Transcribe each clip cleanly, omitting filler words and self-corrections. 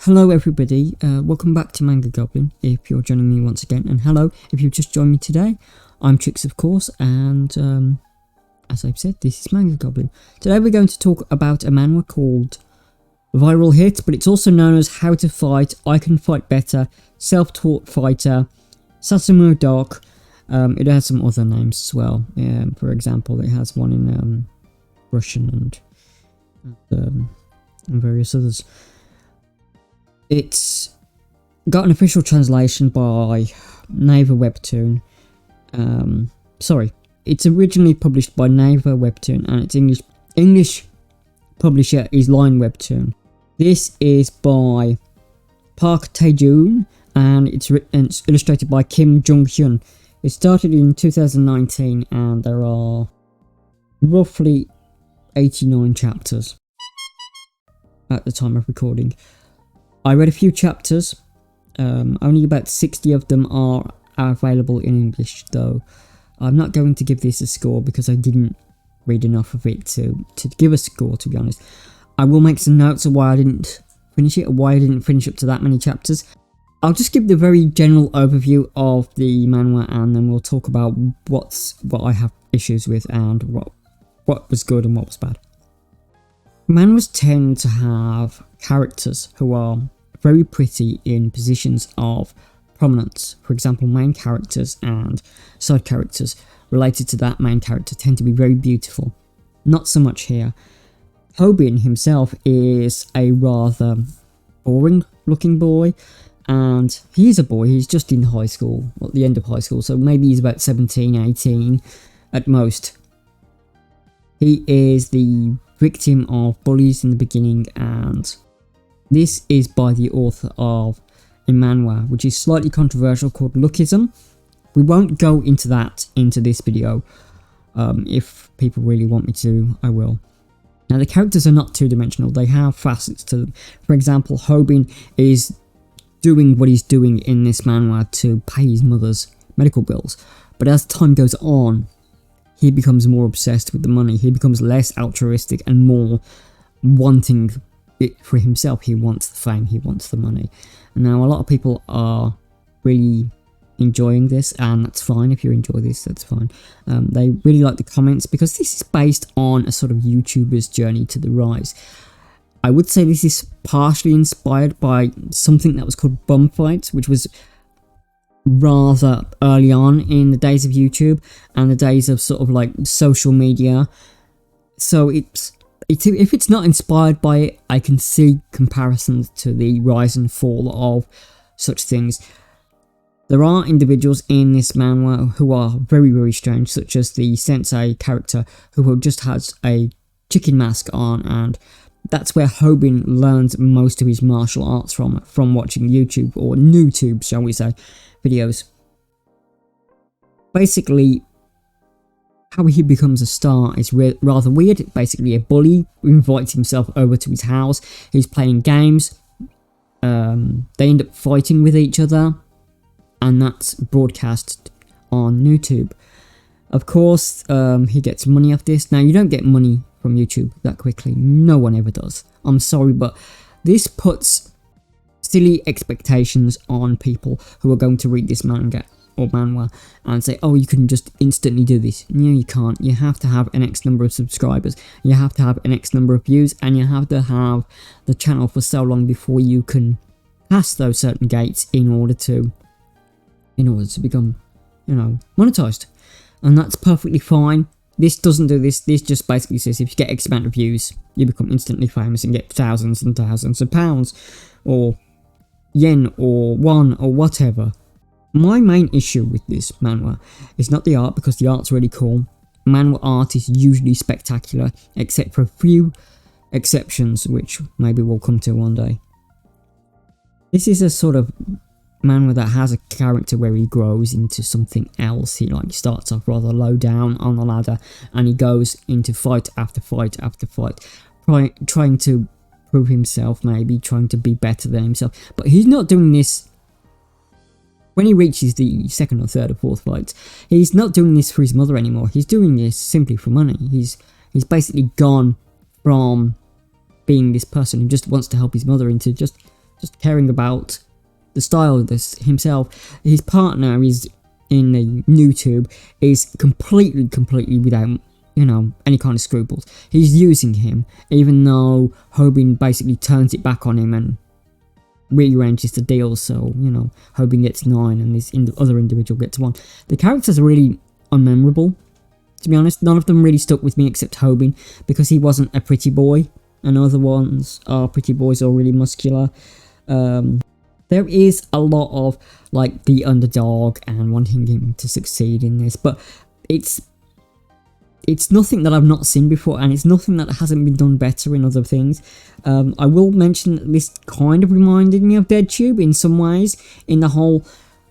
Hello everybody, welcome back to Manga Goblin if you're joining me once again, and hello if you've just joined me today. I'm Trix of course, and as I've said, this is Manga Goblin. Today we're going to talk about a manhwa called Viral Hit, but it's also known as How to Fight, I Can Fight Better, Self-Taught Fighter, Sasamu Doc. It has some other names as well. For example, it has one in Russian and various others. It's got an official translation by Naver Webtoon. It's originally published by Naver Webtoon, and its English publisher is Line Webtoon. This is by Park Taejoon, and it's illustrated by Jung Hyun. It started in 2019, and there are roughly 89 chapters at the time of recording. I read a few chapters, only about 60 of them are available in English, though I'm not going to give this a score because I didn't read enough of it to give a score, to be honest. I will make some notes of why I didn't finish it, or why I didn't finish up to that many chapters. I'll just give the very general overview of the manhwa, and then we'll talk about what I have issues with and what was good and what was bad. Manhwas tend to have characters who are very pretty in positions of prominence. For example, main characters and side characters related to that main character tend to be very beautiful. Not so much here. Hobin himself is a rather boring looking boy, and he's a boy, he's just in high school, at the end of high school, so maybe he's about 17, 18 at most. He is the victim of bullies in the beginning, and this is by the author of a manhwa which is slightly controversial called Lookism. We won't go into that into this video. If people really want me to, I will. Now, the characters are not two-dimensional, they have facets to them. For example, Hobin is doing what he's doing in this manhwa to pay his mother's medical bills, but as time goes on, he becomes more obsessed with the money. He becomes less altruistic and more wanting it for himself. He wants the fame, he wants the money. And now a lot of people are really enjoying this, and that's fine. If you enjoy this, that's fine. They really like the comments because this is based on a sort of YouTuber's journey to the rise. I would say this is partially inspired by something that was called bum fights, which was rather early on in the days of YouTube and the days of sort of like social media. So if it's not inspired by it, I can see comparisons to the rise and fall of such things. There are individuals in this manhwa who are very, very strange, such as the sensei character who just has a chicken mask on, and that's where Hobin learns most of his martial arts from watching YouTube, or Newtube, shall we say, videos. Basically, how he becomes a star is rather weird. Basically, a bully invites himself over to his house. He's playing games. They end up fighting with each other, and that's broadcast on Newtube. Of course, he gets money off this. Now, you don't get money from YouTube that quickly. No one ever does. I'm sorry, but this puts silly expectations on people who are going to read this manga or manhwa and say, oh, you can just instantly do this. No, you can't. You have to have an X number of subscribers, you have to have an X number of views, and you have to have the channel for so long before you can pass those certain gates in order to become, monetized. And that's perfectly fine. This doesn't do this. This just basically says if you get X amount of views, you become instantly famous and get thousands and thousands of pounds, or yen, or won, or whatever. My main issue with this manhwa is not the art, because the art's really cool. Manhwa art is usually spectacular, except for a few exceptions, which maybe we'll come to one day. This is a sort of manhwa that has a character where he grows into something else. He starts off rather low down on the ladder, and he goes into fight after fight after fight, trying to prove himself, maybe trying to be better than himself. But he's not doing this when he reaches the second or third or fourth fight. He's not doing this for his mother anymore. He's doing this simply for money. He's basically gone from being this person who just wants to help his mother into just just caring about the style of this himself. His partner is in the Newtube is completely without, you know, any kind of scruples. He's using him, even though Hobin basically turns it back on him and rearranges the deal, so, you know, Hobin gets 9 and this other individual gets 1. The characters are really unmemorable, to be honest. None of them really stuck with me except Hobin, because he wasn't a pretty boy, and other ones are pretty boys or really muscular. There is a lot of, like, the underdog and wanting him to succeed in this, but it's nothing that I've not seen before, and it's nothing that hasn't been done better in other things. I will mention that this kind of reminded me of DeadTube in some ways, in the whole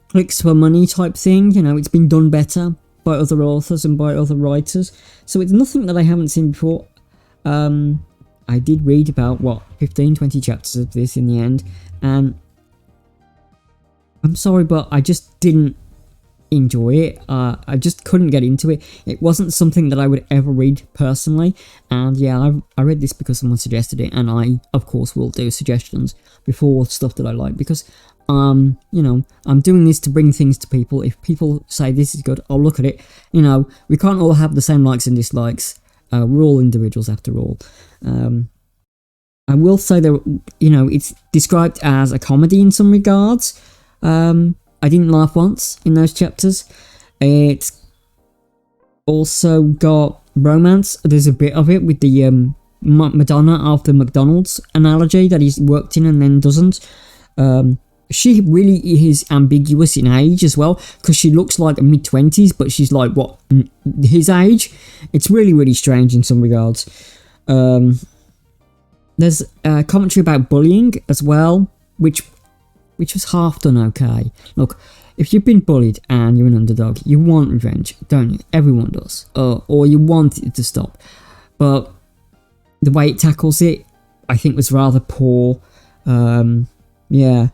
clicks for money type thing. You know, it's been done better by other authors and by other writers, so it's nothing that I haven't seen before. I did read about, 15-20 chapters of this in the end, and I'm sorry, but I just didn't enjoy it. I just couldn't get into it. It wasn't something that I would ever read personally, and yeah, I read this because someone suggested it, and I of course will do suggestions before stuff that I like, because you know, I'm doing this to bring things to people. If people say this is good, I'll look at it. You know, we can't all have the same likes and dislikes. We're all individuals after all. I will say that, you know, it's described as a comedy in some regards. I didn't laugh once in those chapters. It's also got romance. There's a bit of it with the Madonna of the McDonald's analogy that he's worked in and then doesn't. She really is ambiguous in age as well, because she looks like a mid-20s, but she's like, what, his age? It's really strange in some regards. There's commentary about bullying as well, which was half done okay. Look, if you've been bullied and you're an underdog, you want revenge, don't you? Everyone does. Or you want it to stop. But the way it tackles it, I think, was rather poor. Yeah.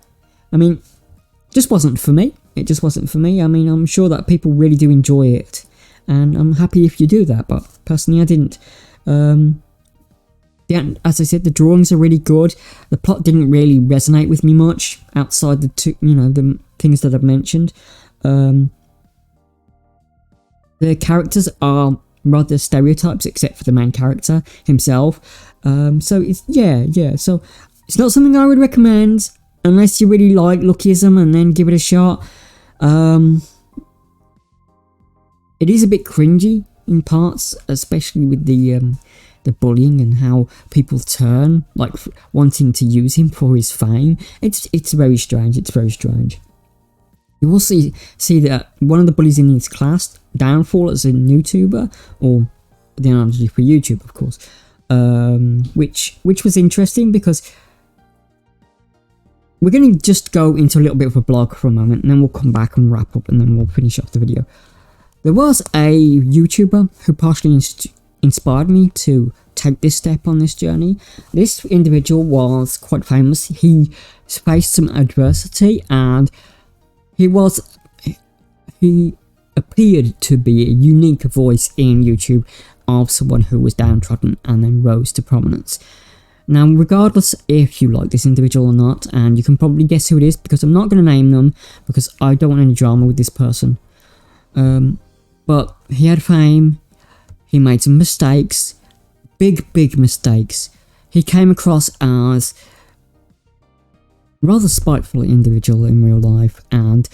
I mean, just wasn't for me. It just wasn't for me. I mean, I'm sure that people really do enjoy it, and I'm happy if you do that, but personally I didn't. Yeah, as I said, the drawings are really good. The plot didn't really resonate with me much outside the two, you know, the things that I've mentioned. The characters are rather stereotypes, except for the main character himself. So it's So it's not something I would recommend unless you really like lookism, and then give it a shot. It is a bit cringy in parts, especially with the bullying and how people turn, like, wanting to use him for his fame. It's very strange. It's very strange. You will see that one of the bullies in his class, Downfall, as a YouTuber, or the analogy for YouTube, of course, which was interesting, because we're going to just go into a little bit of a blog for a moment, and then we'll come back and wrap up, and then we'll finish off the video. There was a YouTuber who partially inspired me to take this step on this journey. This individual was quite famous. He faced some adversity, and he appeared to be a unique voice in YouTube of someone who was downtrodden and then rose to prominence. Now, regardless if you like this individual or not, and you can probably guess who it is, because I'm not going to name them, because I don't want any drama with this person. But he had fame. He made some mistakes, big mistakes. He came across as a rather spiteful individual in real life, and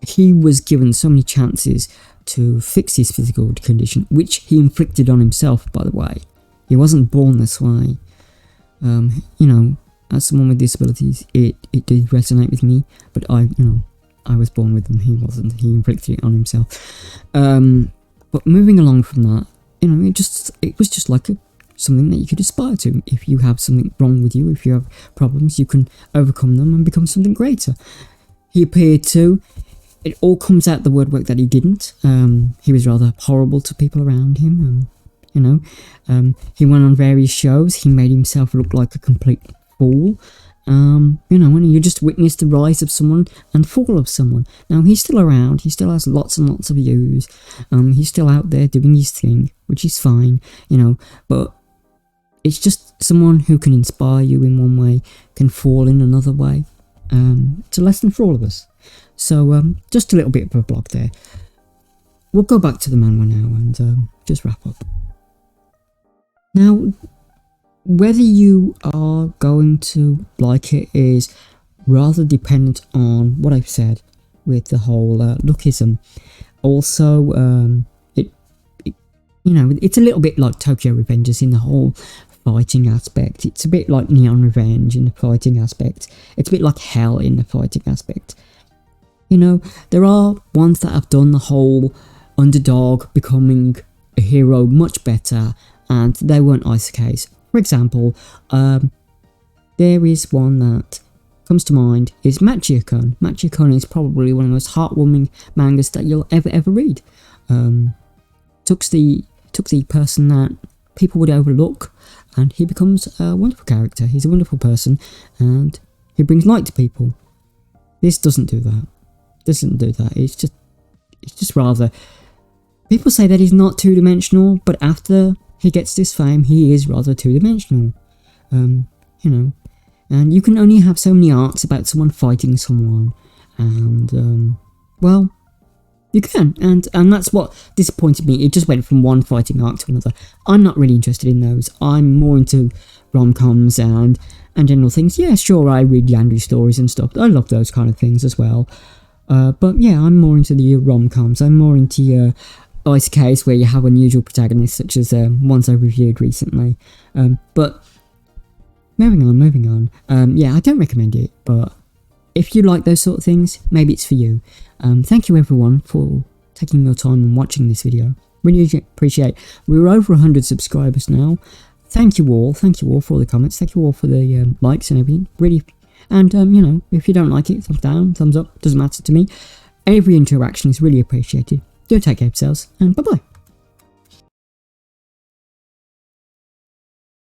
he was given so many chances to fix his physical condition, which he inflicted on himself, by the way. He wasn't born this way. You know, as someone with disabilities, it did resonate with me, but I was born with them. He wasn't. He inflicted it on himself. But moving along from that, you know, it was just like something that you could aspire to. If you have something wrong with you, if you have problems, you can overcome them and become something greater. He appeared to. It all comes out the woodwork that he didn't. He was rather horrible to people around him. You know, he went on various shows. He made himself look like a complete fool. You know, when you just witnessed the rise of someone and fall of someone. Now, he's still around. He still has lots and lots of views. He's still out there doing his thing, which is fine, you know, but it's just someone who can inspire you in one way, can fall in another way. It's a lesson for all of us. So just a little bit of a blog there. We'll go back to the manhwa now and just wrap up. Now, whether you are going to like it is rather dependent on what I've said with the whole lookism. Also, it's a little bit like Tokyo Revengers in the whole fighting aspect. It's a bit like Neon Revenge in the fighting aspect. It's a bit like Hell in the fighting aspect. There are ones that have done the whole underdog becoming a hero much better, and they weren't isekais. For example, there is one that comes to mind is Machio-kun. Machio-kun is probably one of the most heartwarming mangas that you'll ever read. Took the person that people would overlook, and he becomes a wonderful character. He's a wonderful person, and he brings light to people. This doesn't do that. It's just rather. People say that he's not two-dimensional, but after he gets this fame, he is rather two-dimensional. And you can only have so many arcs about someone fighting someone, and well, you can, and that's what disappointed me. It just went from one fighting arc to another. I'm not really interested in those. I'm more into rom-coms and general things. Yeah, sure, I read Yandere stories and stuff. I love those kind of things as well. But yeah, I'm more into the rom-coms. I'm more into isekais where you have unusual protagonists, such as ones I reviewed recently. But moving on. Yeah, I don't recommend it, but if you like those sort of things, maybe it's for you. Thank you everyone for taking your time and watching this video. Really appreciate. We're over 100 subscribers now. Thank you all for all the comments. Thank you all for the likes and everything. Really, and if you don't like it, thumbs down, thumbs up, doesn't matter to me. Every interaction is really appreciated. Do take care of yourselves, and bye bye.